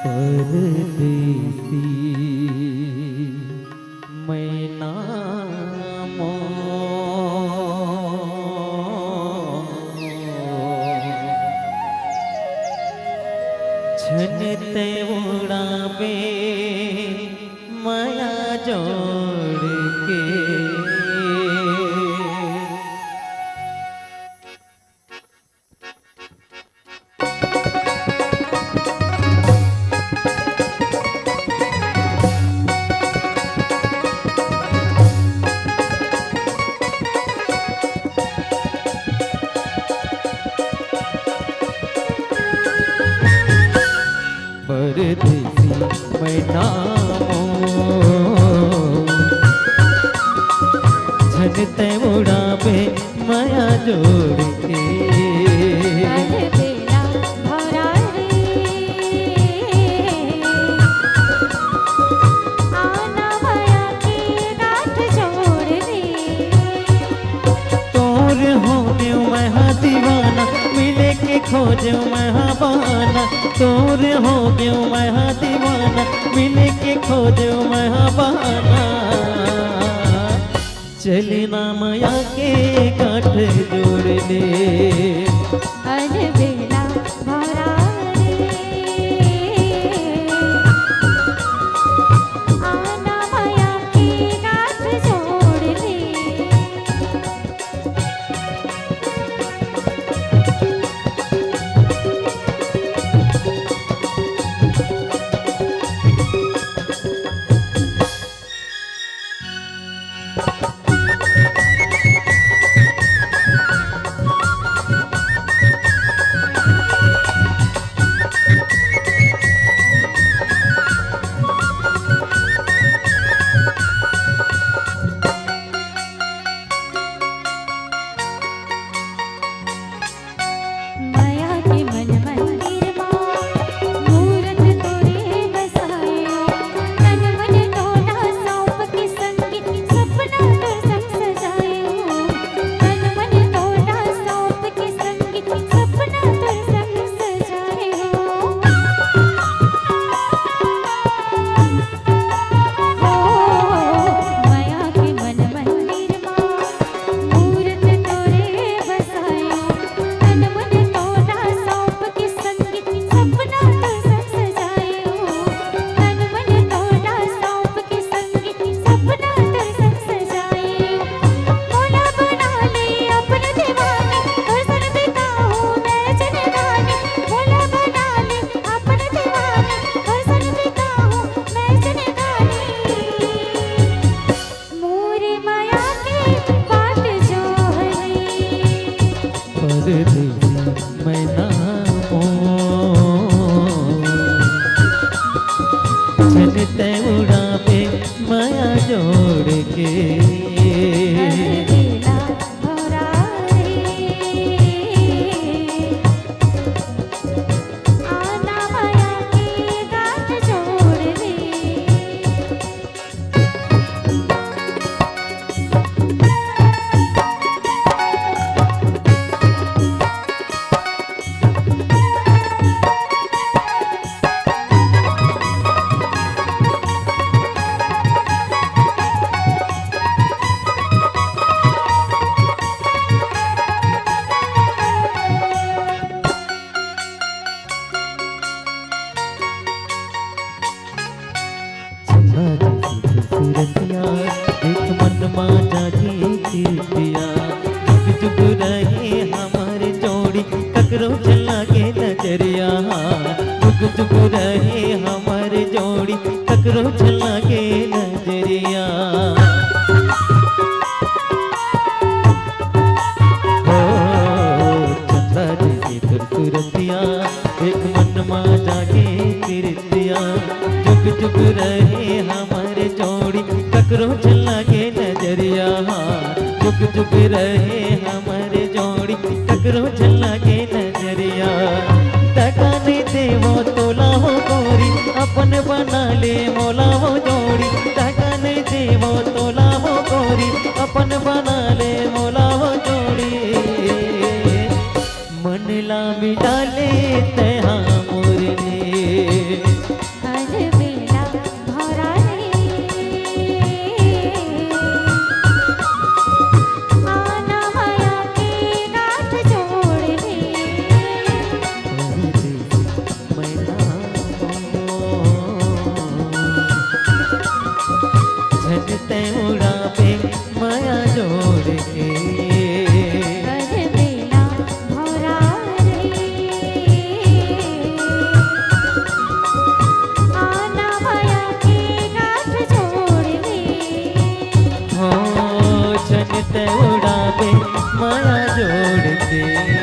परदेसी मैं नामो छनते उड़ावे माया जोड़ के परदेसी मैं नामो झनते उड़ावे माया जोड़ के अलबेला भौरा रे आना माया की गांठ जोड़ दे तोर हो गयो मैं हाँ दीवाना मिले के खोजो मैं हाँ बहाना तोर हो गयो मैं हाँ दीवाना मिले के खोजो मैं हाँ बहाना चलना माया के गांठ जोड़ ले अलबेला भौरा रे आना माया की गांठ जोड़ दे माया के मन मंदिर मां मूरत तोरे बसायो तन मन टोला सौंप के संगी सपना तो संग सजायो तन मन टोला सौंप के संगी सपना तो संग सजायो माया के मन मंदिर मां मूरत तोरे बसायो तन मन टोला सौंप के संगी सपना तो संग सजायो तन मन टोला सौंप के संगी सपना तो संग सजायो मोला बना ले अपने दीवाने हर सन बिताऊं मैं जिंदगानी मोला बना ले अपने दीवाने हर सन बिताऊं मैं जिंदगानी मोरी माया की बात जो है परदेसी मैं नामो झनते उड़ावे माया जोड़ के अलबेला भौरा रे आना माया की गांठ जोड़ दे सूरतिया एक मन मा जागे कीर्तिया जुग जुग रहे हमारे जोड़ी ककरो चला के नजरिया जुग जुग रहे हमारे जोड़ी ककरो चला के नजरिया चंदा जैसी तुर सूरतिया एक मन मा जागे कीर्तिया जुग जुग रहे हमारे जोड़ी ककरो चला के नजरिया जुग जुग रहे हमारे जोड़ी ककरो चला के नजरिया टका नहीं देवो तोला हो गोरी अपन बना ले मोला हो जोड़ी टका नहीं देवो तोला हो गोरी अपन बना ले मोला हो जोड़ी मन ला मिला ले तहा मोरने के